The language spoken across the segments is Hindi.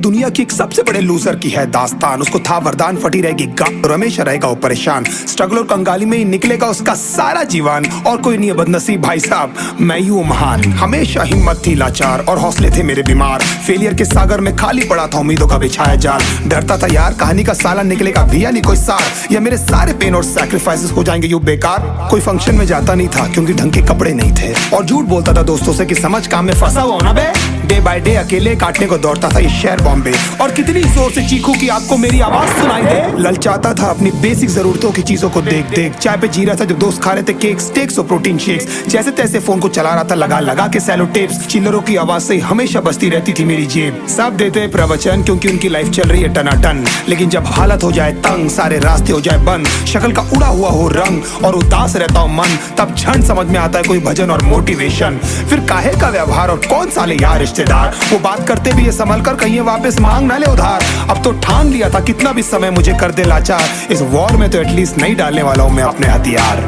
दुनिया की एक सबसे बड़े लूजर की है दास्तान। उसको था वरदान, फटी रहेगी गांड और हमेशा रहेगा वो परेशान। स्ट्रगल और कंगाली में ही निकलेगा उसका सारा जीवन। और कोई नहीं है बदनसीब भाई साहब, मैं ही हूँ महान। हमेशा हिम्मत थी लाचार और हौसले थे मेरे बीमार। फेलियर के सागर में खाली पड़ा था उम्मीदों का बिछाया जाल। डरता था यार कहानी का साला निकलेगा भैया नहीं कोई सार, या मेरे सारे पेन और सैक्रिफाइसेस हो जाएंगे यूं बेकार। कोई फंक्शन में जाता नहीं था क्योंकि ढंग के कपड़े नहीं थे, और झूठ बोलता था दोस्तों से कि समझ काम में फंसा हुआ ना बे। डे बाय डे अकेले काटने को दौड़ता था ये शहर बॉम्बे। और कितनी जोर से चीखूं कि आपको मेरी आवाज सुनाई दे। ललचाता था अपनी बेसिक जरूरतों की चीजों को देख देख। चाय पे जी रहा था जब दोस्त खा रहे थे केक, स्टेक्स और प्रोटीन शेक्स। जैसे तैसे फोन को चला रहा था लगा लगा के सैलो टेप्स। चिल्लरों की आवाज से हमेशा बजती रहती थी मेरी जेब। सब देते प्रवचन क्योंकि उनकी लाइफ चल रही है टनाटन, लेकिन जब हालत हो जाए तंग, सारे रास्ते हो जाए बंद, शक्ल का उड़ा हुआ हो रंग और उदास रहता हो मन, तब क्षण समझ में आता है कोई भजन और मोटिवेशन। फिर काहे का व्यवहार और कौन साले यार रिश्तेदार, वो बात करते भी ये संभल कर कहीं वापस मांग ना ले उधार। अब तो ठान लिया था कितना भी समय मुझे कर दे लाचार, इस वॉर में तो एटलीस्ट नहीं डालने वाला हूँ मैं अपने हथियार।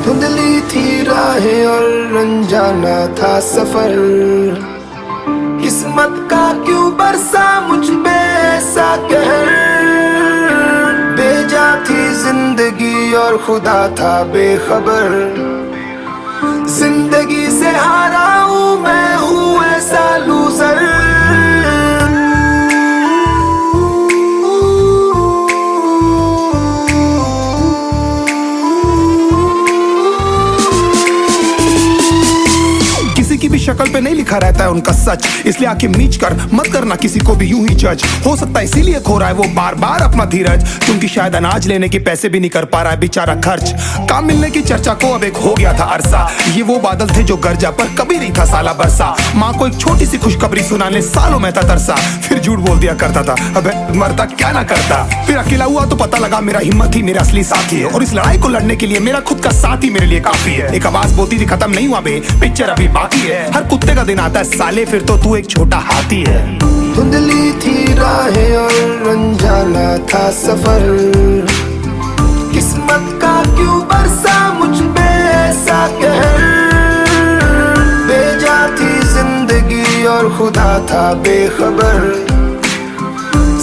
धुंधली थी राहें और अनजाना था सफर, किस्मत का क्यों बरसा मुझ पे ऐसा कहर। बेजा थी जिंदगी और खुदा था बेखबर, जिंदगी से हारा हूँ मैं हूँ ऐसा लूजर। किसी की भी शक्ल पे नहीं लिखा रहता है उनका सच, इसलिए आंखें मीच कर मत करना किसी को भी यूं ही जज। हो सकता है इसीलिए खो रहा है वो बार बार अपना धीरज, क्योंकि शायद अनाज लेने के पैसे भी नहीं कर पा रहा है बेचारा खर्च। काम मिलने की चर्चा को अब एक हो गया था अरसा, ये वो बादल थे जो गरजा पर कभी नहीं था साला बरसा। माँ को एक छोटी सी खुशखबरी सुनाने सालों में था तरसा, फिर झूठ बोल दिया करता था अबे मरता क्या ना करता। फिर अकेला हुआ तो पता लगा मेरा हिम्मत ही मेरा असली साथी है, और इस लड़ाई को लड़ने के लिए मेरा खुद का साथ ही मेरे लिए काफी है। एक आवाज बोलती थी खत्म नहीं हुआ बे, पिक्चर अभी बाकी है। हर कुत्ते का दिन आता है साले, फिर तो तू एक छोटा हाथी है। धुंधली थी राहें और अनजाना था सफर, किस्मत का क्यों बरसा मुझ पे ऐसा कहर। बेजा थी जिंदगी और खुदा था बेखबर,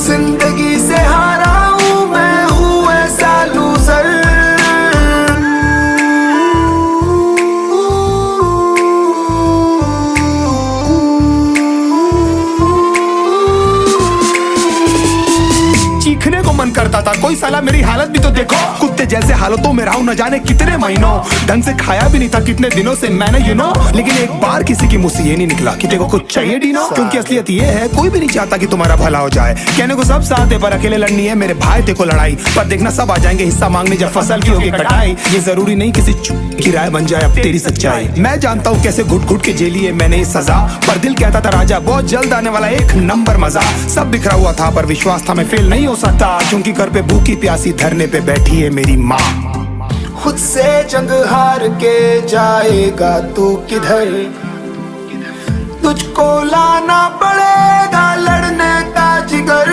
जिंदगी से हारा हूँ मैं हूँ ऐसा लूजर। चीखने को मन करता था, कोई साला मेरी हालत भी तो देखो। कुत्ते जैसे हालतों में रहा हूं न जाने कितने महीनों, ढंग से खाया भी नहीं था कितने दिनों से मैंने लेकिन एक बार किसी की मुंह से ये नहीं निकला कि तेरे को कुछ चाहिए डीनो। क्योंकि असलियत ये है कोई भी नहीं चाहता कि तुम्हारा भला हो जाए। कहने को सब साथ है पर अकेले लड़नी है मेरे भाई तेरे को लड़ाई, पर देखना सब आ जाएंगे हिस्सा मांगने जब फसल की होगी कटाई। ये जरूरी नहीं किसी की राय बन जाए अब तेरी सच्चाई। मैं जानता हूँ कैसे घुट घुट के झेली है मैंने सजा, पर दिल कहता था राजा बहुत जल्द आने वाला एक नंबर मजा। सब बिखरा हुआ था पर विश्वास था मैं फेल नहीं हो सकता, क्योंकि घर पे भूखी प्यासी धरने पे बैठी है मेरी माँ। खुद से जंग हार के जाएगा तू किधर, तुझको लाना पड़ेगा लड़ने का जिगर।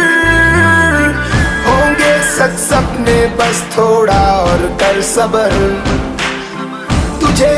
होंगे सच सपने बस थोड़ा और कर सबर, तुझे